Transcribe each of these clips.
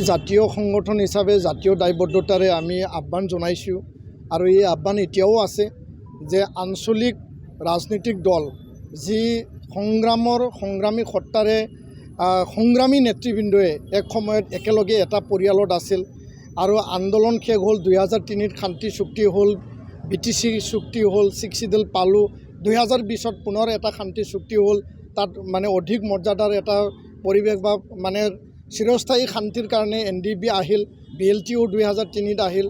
জাতীয় সংগঠন হিচাপে জাতীয় দায়বদ্ধতাৰে আমি আহ্বান জনাইছোঁ আৰু এই আহ্বান এতিয়াও আছে যে আঞ্চলিক ৰাজনৈতিক দল যি সংগ্ৰামী সত্তাৰে সংগ্ৰামী নেতৃবৃন্দই এক সময়ত একেলগে এটা পৰিয়ালত আছিল আৰু আন্দোলন শেষ হ'ল 2003 শান্তি চুক্তি হ'ল BTC চুক্তি হ'ল 6 শিডিউল পালোঁ 2020 পুনৰ এটা শান্তি চুক্তি হ'ল তাত মানে অধিক মৰ্যাদাৰ এটা পৰিৱেশ বা মানে চিৰস্থায়ী শান্তিৰ কাৰণে NDB আহিল BLTO 2003 আহিল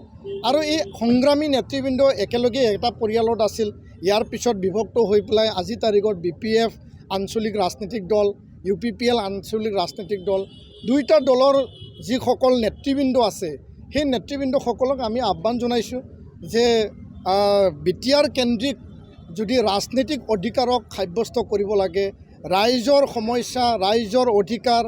আৰু এই সংগ্ৰামী নেতৃবৃন্দ একেলগে এটা পৰিয়ালত আছিল ইয়াৰ পিছত বিভক্ত হৈ পেলাই আজি তাৰিখত BPF আঞ্চলিক ৰাজনৈতিক দল UPPL আঞ্চলিক ৰাজনৈতিক দল দুইটা দলৰ যিসকল নেতৃবৃন্দ আছে সেই নেতৃবৃন্দসকলক আমি আহ্বান জনাইছোঁ যে BTR কেন্দ্ৰিক যদি ৰাজনৈতিক অধিকাৰক সাব্যস্ত কৰিব লাগে ৰাইজৰ সমস্যা ৰাইজৰ অধিকাৰ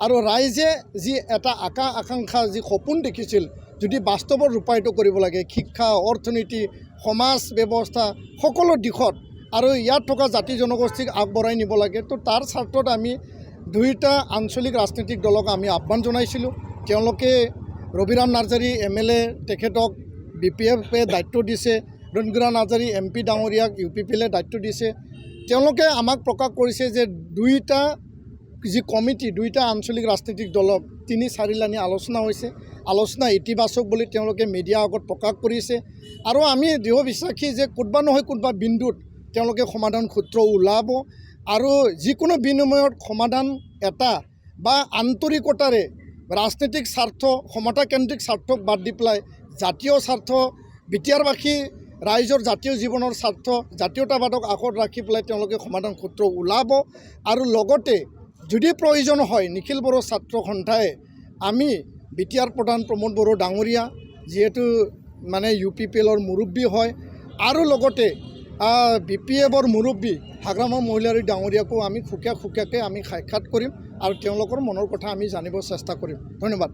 আৰু ৰাইজে যি এটা আকাংক্ষা যি সপোন দেখিছিল যদি বাস্তৱত ৰূপায়িত কৰিব লাগে শিক্ষা অৰ্থনীতি সমাজ ব্যৱস্থা সকলো দিশত আৰু ইয়াত থকা জাতি জনগোষ্ঠীক আগবঢ়াই নিব লাগে তো তাৰ স্বাৰ্থত আমি দুইটা আঞ্চলিক ৰাজনৈতিক দলক আমি আহ্বান জনাইছিলোঁ তেওঁলোকে ৰবিৰাম নাৰ্জাৰী MLA তেখেতক BPFে দায়িত্ব দিছে ৰঞ্জুৰা নাৰ্জাৰী MP ডাঙৰীয়াক UPPLে দায়িত্ব দিছে তেওঁলোকে আমাক প্ৰকাশ কৰিছে যে দুইটা যি কমিটি দুইটা আঞ্চলিক ৰাজনৈতিক দলক 3-4 লানি আলোচনা হৈছে আলোচনা ইতিবাচক বুলি তেওঁলোকে মিডিয়া আগত প্ৰকাশ কৰিছে আৰু আমি দৃঢ় বিশ্বাসী যে কোনোবা নহয় কোনোবা বিন্দুত তেওঁলোকে সমাধান সূত্ৰ ওলাব আৰু যিকোনো বিনিময়ত সমাধান এটা বা আন্তৰিকতাৰে ৰাজনৈতিক স্বাৰ্থ সমতাকেন্দ্ৰিক স্বাৰ্থক বাদ দি পেলাই জাতীয় স্বাৰ্থ BTRবাসী ৰাইজৰ জাতীয় জীৱনৰ স্বাৰ্থ জাতীয়তাবাদক আগত ৰাখি পেলাই তেওঁলোকে সমাধান সূত্ৰ ওলাব আৰু লগতে যদি প্ৰয়োজন হয় নিখিল বড়ো ছাত্ৰ সন্থাই আমি BTR প্ৰধান প্ৰমোদ বড়ো ডাঙৰীয়া যেহেতু মানে UPPLৰ মুৰব্বী হয় আৰু লগতে BPFৰ মুৰব্বী হাগ্ৰামা মহিলাৰী ডাঙৰীয়াকো আমি খুকীয়াকৈ আমি সাক্ষাৎ কৰিম আৰু তেওঁলোকৰ মনৰ কথা আমি জানিব চেষ্টা কৰিম ধন্যবাদ।